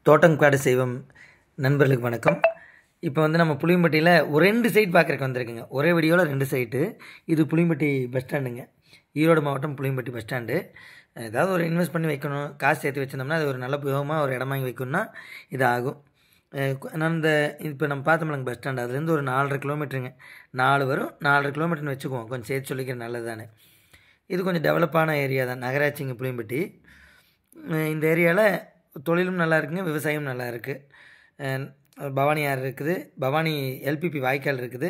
தோட்டங்காடு செய்வோம் நண்பர்களுக்கு வணக்கம். இப்போ நம்ம புளியம்பட்டியில் ஒரு 2 சைட் பார்க்குறக்கு வந்திருக்குங்க. ஒரே வீடியோவில் 2 சைட்டு. இது புளியம்பட்டி பஸ் ஸ்டாண்டுங்க, ஈரோடு மாவட்டம் புளியம்பட்டி பஸ் ஸ்டாண்டு. ஏதாவது ஒரு இன்வெஸ்ட் பண்ணி வைக்கணும், காசு சேர்த்து வச்சுருந்தோம்னா அது ஒரு நல்ல உபயோகமாக ஒரு இடம் வாங்கி வைக்கணும்னா இது ஆகும். நான் இப்போ நம்ம பார்த்தோம்லங்க பஸ் ஸ்டாண்டு, அதுலேருந்து ஒரு 4.5 கிலோமீட்டருங்க. 4 வரும், 4.5 கிலோமீட்டர்னு வச்சுக்குவோம். கொஞ்சம் சேர்த்து சொல்லிக்கிற நல்லது தானே. இது கொஞ்சம் டெவலப்பான ஏரியா தான், நகராட்சிங்க புளியம்பட்டி. இந்த ஏரியாவில் தொழிலும் நல்லா இருக்குங்க, விவசாயம் நல்லா இருக்குது. பவானி ஆறு இருக்குது, பவானி எல்பிபி வாய்க்கால் இருக்குது,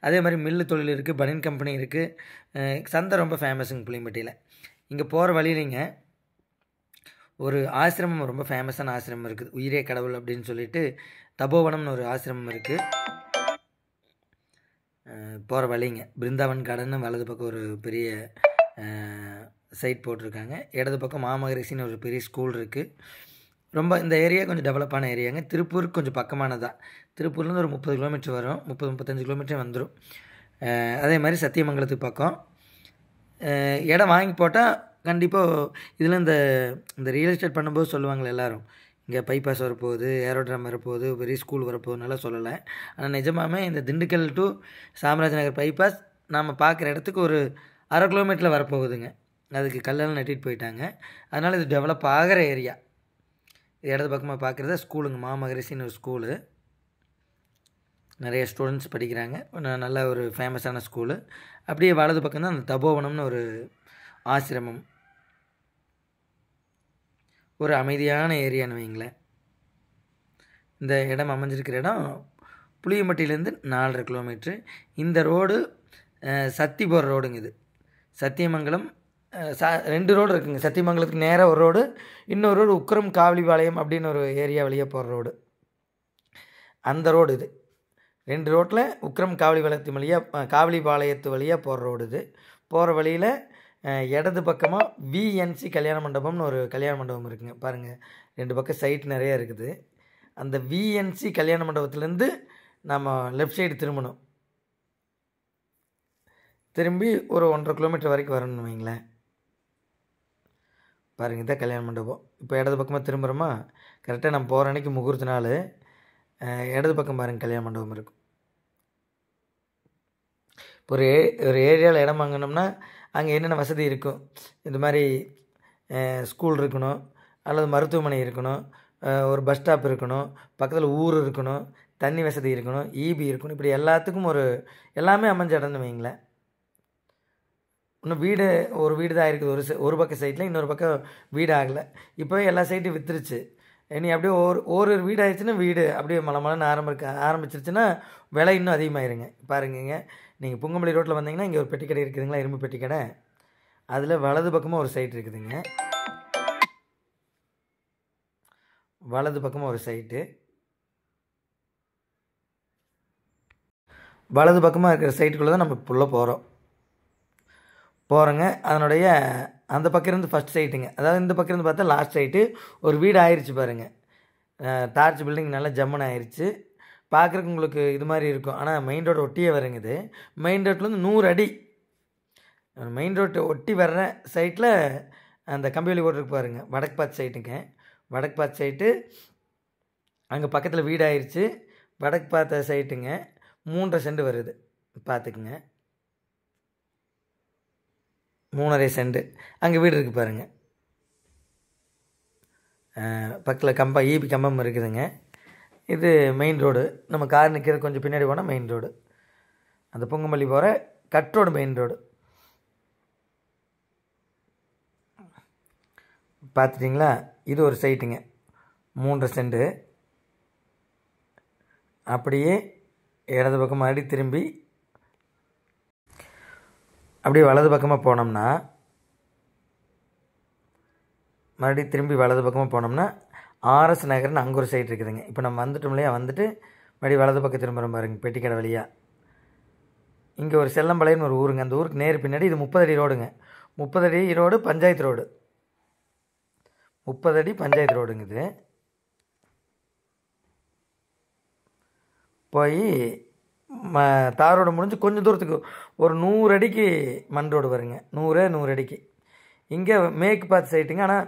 அதே மாதிரி மில்லு தொழில் இருக்குது, பனியன் கம்பெனி இருக்குது. சந்தை ரொம்ப ஃபேமஸுங்க புளியம்பட்டியில். இங்கே போகிற வழியிலிங்க ஒரு ஆசிரமம், ரொம்ப ஃபேமஸான ஆசிரமம் இருக்குது, உயிரே கடவுள் அப்படின்னு சொல்லிட்டு தபோவனம்னு ஒரு ஆசிரமம் இருக்குது. போகிற வழிங்க பிருந்தாவன் கார்டன், வலது பக்கம் ஒரு பெரிய சைட் போட்டிருக்காங்க, இடது பக்கம் மாமகரிஷின்னு ஒரு பெரிய ஸ்கூல் இருக்குது. ரொம்ப இந்த ஏரியா கொஞ்சம் டெவலப்பான ஏரியாங்க. திருப்பூருக்கு கொஞ்சம் பக்கமானதான். திருப்பூர்லேருந்து ஒரு 30 கிலோமீட்டர் வரும், 30-35 கிலோமீட்டர் வந்துடும். அதே மாதிரி சத்தியமங்கலத்துக்கு பக்கம். இடம் வாங்கி போட்டால் கண்டிப்பாக இதில் இந்த ரியல் எஸ்டேட் பண்ணும்போது சொல்லுவாங்களே எல்லோரும், இங்கே பைபாஸ் வரப்போகுது, ஏரோட்ராம் வரப்போகுது, பெரிய ஸ்கூல் வரப்போகுதுனால சொல்லலை. ஆனால் நிஜமாமே இந்த திண்டுக்கல் டு சாம்ராஜ் நகர் பைபாஸ் நாம் பார்க்குற இடத்துக்கு ஒரு 1/2 கிலோமீட்டரில் வரப்போகுதுங்க. அதுக்கு கல்லெல்லாம் நட்டிட்டு போயிட்டாங்க. அதனால் இது டெவலப் ஆகிற ஏரியா. இடது பக்கமாக பார்க்குறத ஸ்கூலுங்க, மாமகரிஷின்னு ஒரு ஸ்கூலு. நிறைய ஸ்டூடெண்ட்ஸ் படிக்கிறாங்க, நல்ல ஒரு ஃபேமஸான ஸ்கூலு. அப்படியே வலது பக்கம் தான் அந்த தபோவனம்னு ஒரு ஆசிரமம். ஒரு அமைதியான ஏரியான்னு வைங்களேன். இந்த இடம் அமைஞ்சிருக்கிற இடம் புளியம்பட்டியிலேருந்து 4.5 கிலோமீட்ரு. இந்த ரோடு சத்தி போகிற ரோடுங்க. இது சத்தியமங்கலம் 2 ரோடு இருக்குங்க. சத்தியமங்கலத்துக்கு நேராக ஒரு ரோடு, இன்னொரு ரோடு உக்கரம் காவலிபாளையம் அப்படின்னு ஒரு ஏரியா வழியாக போகிற ரோடு. அந்த ரோடு இது. 2 ரோட்டில் உக்கரம் காவலிபாளையத்து வழியாக போகிற ரோடு இது. போகிற வழியில் இடது பக்கமாக விஎன்சி கல்யாண மண்டபம்னு ஒரு கல்யாண மண்டபம் இருக்குங்க. பாருங்கள், 2 பக்கம் சைட் நிறையா இருக்குது. அந்த விஎன்சி கல்யாண மண்டபத்துலேருந்து நம்ம லெஃப்ட் சைடு திரும்பணும். திரும்பி ஒரு 1.5 கிலோமீட்டர் வரைக்கும் வரணும்னு வைங்களேன். பாருங்கள், இதான் கல்யாண மண்டபம். இப்போ இடது பக்கமாக திரும்புகிறோமா, கரெக்டாக நம்ம போகிற அன்றைக்கி முகூர்த்த நாள். இடது பக்கம் பாருங்கள் கல்யாண மண்டபம் இருக்கும். இப்போ ஒரு ஏரியாவில் இடம் வாங்கினோம்னா அங்கே என்னென்ன வசதி இருக்கும், இந்த மாதிரி ஸ்கூல் இருக்கணும், அல்லது மருத்துவமனை இருக்கணும், ஒரு பஸ் ஸ்டாப் இருக்கணும், பக்கத்தில் ஊர் இருக்கணும், தண்ணி வசதி இருக்கணும், ஈபி இருக்கணும். இப்படி எல்லாத்துக்கும் எல்லாமே அமைஞ்ச இடம்னு வைங்களேன். இன்னும் ஒரு வீடு தான் இருக்குது. ஒரு பக்கம் சைட்டில், இன்னொரு பக்கம் வீடு ஆகலை. இப்போ எல்லா சைட்டும் விற்றுருச்சு. இனி அப்படியே ஒரு வீடு ஆயிடுச்சுன்னா வீடு அப்படியே மலமலன்னு ஆரம்பிச்சிருச்சுன்னா விலை இன்னும் அதிகமாகிருங்க. பாருங்க, நீங்கள் புங்கமல்லி ரோட்டில் வந்தீங்கன்னா இங்கே ஒரு பெட்டி கடை இருக்குதுங்களா, இரும்பு பெட்டி கடை. அதில் வலது பக்கமாக ஒரு சைட் இருக்குதுங்க. வலது பக்கமாக ஒரு சைட்டு, வலது பக்கமாக இருக்கிற சைட்டுக்குள்ளே தான் நம்ம இப்போ போகிறோங்க. அதனுடைய அந்த பக்கம் இருந்து ஃபஸ்ட் சைட்டுங்க. அதாவது இந்த பக்கம் இருந்து பார்த்தா லாஸ்ட் சைட்டு. ஒரு வீடு ஆயிடுச்சு பாருங்கள், டார்ச் பில்டிங் நல்லா ஜம்மன் ஆயிடுச்சு. பார்க்குறக்கு உங்களுக்கு இது மாதிரி இருக்கும், ஆனால் மெயின் ரோடு ஒட்டியே வருங்க. இது மெயின் ரோட்லேருந்து 100 அடி மெயின் ரோட்டை ஒட்டி வர்ற சைட்டில் அந்த கம்பிவெளி ஓட்டு இருக்கு பாருங்கள், வடக்கு பார்த்து சைட்டுங்க. வடக்கு பார்த்து சைட்டு அங்கே பக்கத்தில் வீடு ஆயிடுச்சு. வடக்கு பார்த்த சைட்டுங்க 3.5 சென்ட் வருது, பார்த்துக்குங்க. 3.5 சென்ட் அங்கே வீடு இருக்குது பாருங்கள். பக்கத்தில் ஈபி கம்பம் இருக்குதுங்க. இது மெயின் ரோடு. நம்ம கார் நிற்கிறது கொஞ்சம் பின்னாடி போனால் மெயின் ரோடு, அந்த பொங்கமல்லி போகிற கட் ரோடு மெயின் ரோடு. பார்த்துட்டிங்களா, இது ஒரு சைட்டுங்க, 3.5 சென்ட். அப்படியே இடது பக்கம் மறுபடி திரும்பி அப்படியே வலது பக்கமாக போனோம்னா, மறுபடியும் திரும்பி வலது பக்கமாக போனோம்னா ஆர்எஸ் நகர்னு அங்கே ஒரு சைட் இருக்குதுங்க. இப்போ நம்ம வந்துட்டோம் இல்லையா, வந்துட்டு மறுபடியும் வலது பக்கம் திரும்புகிறோம் பாருங்க, பெட்டிக்கடை வழியாக. இங்கே ஒரு செல்லம்பாளையம்னு ஒரு ஊருங்க. அந்த ஊருக்கு நேர் பின்னாடி இது 30 அடி ரோடுங்க. 30 அடி ரோடு பஞ்சாயத்து ரோடு, 30 அடி பஞ்சாயத்து ரோடுங்க. இது போய் தார் ரோடு முடிஞ்சு கொஞ்சம் தூரத்துக்கு ஒரு 100 அடிக்கு மண் ரோடு வருங்க. 100 அடிக்கு. இங்கே மேற்கு பார்த்து சைட்டுங்க. ஆனால்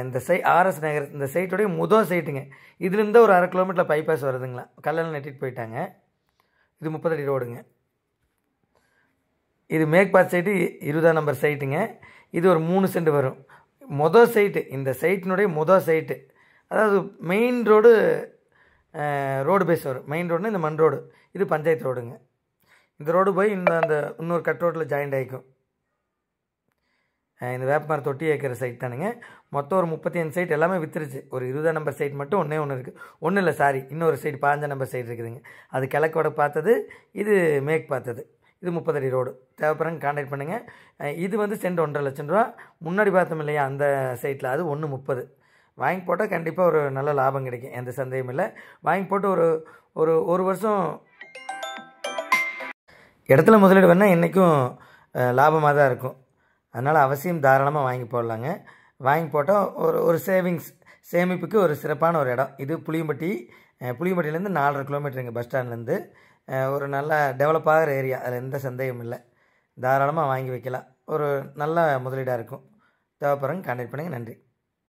இந்த ஆர்எஸ் நகர் இந்த சைட்டுடைய முதல் சைட்டுங்க. இதுலேருந்து ஒரு 1/2 கிலோமீட்டரில் பைபாஸ் வருதுங்களா, கல்லெல்லாம் நெட்டிட்டு போயிட்டாங்க. இது 30 அடி ரோடுங்க. இது மேக்பாத் சைட்டு 20ஆம் நம்பர் சைட்டுங்க. இது ஒரு 3 சென்ட் வரும். மொதல் சைட்டு இந்த சைட்டினுடைய மொதல் சைட்டு, அதாவது மெயின் ரோடு பேஸ் வரும். மெயின் ரோடுனா இந்த மண் ரோடு, இது பஞ்சாயத்து ரோடுங்க. இந்த ரோடு போய் அந்த இன்னொரு கட் ரோட்டில் ஜாயிண்ட் ஆகிக்கும். இந்த வேப்பமரம் தொட்டி ஏற்கிற சைட் தானுங்க. மொத்தம் ஒரு 35 சைட் எல்லாமே விற்றுருச்சு. ஒரு 20ஆம் நம்பர் சைட் மட்டும் ஒன்றே இருக்குது. ஒன்றும் இல்லை, சாரி, இன்னொரு சைடு 15ஆம் நம்பர் சைட் இருக்குதுங்க. அது கிழக்கு வடக்கு பார்த்தது, இது மேற்கு பார்த்தது. இது 30 அடி ரோடு. தேவைப்படுறங்க கான்டாக்ட் பண்ணுங்கள். இது வந்து சென்ட் 1.5 லட்சம் ரூபா. முன்னாடி பார்த்தோம் இல்லையா அந்த சைட்டில், அது 1.30. வாங்கி போட்டால் கண்டிப்பாக ஒரு நல்ல லாபம் கிடைக்கும், எந்த சந்தேகமும் இல்லை. வாங்கி போட்டு ஒரு வருஷம் இடத்துல முதலீடு வேணால் என்றைக்கும் லாபமாக தான் இருக்கும். அதனால் அவசியம் தாராளமாக வாங்கி போடலாங்க. வாங்கி போட்டால் ஒரு சேமிப்புக்கு ஒரு சிறப்பான ஒரு இடம். இது புளியம்பட்டியிலேருந்து 4.5 கிலோமீட்டருங்க பஸ் ஸ்டாண்ட்லேருந்து. ஒரு நல்ல டெவலப் ஆகிற ஏரியா, அதில் எந்த சந்தேகமும் இல்லை. தாராளமாக வாங்கி வைக்கலாம். ஒரு நல்ல முதலீடாக இருக்கும். தேவைப்படுறவங்க கான்டாக்ட் பண்ணுங்கள். நன்றி.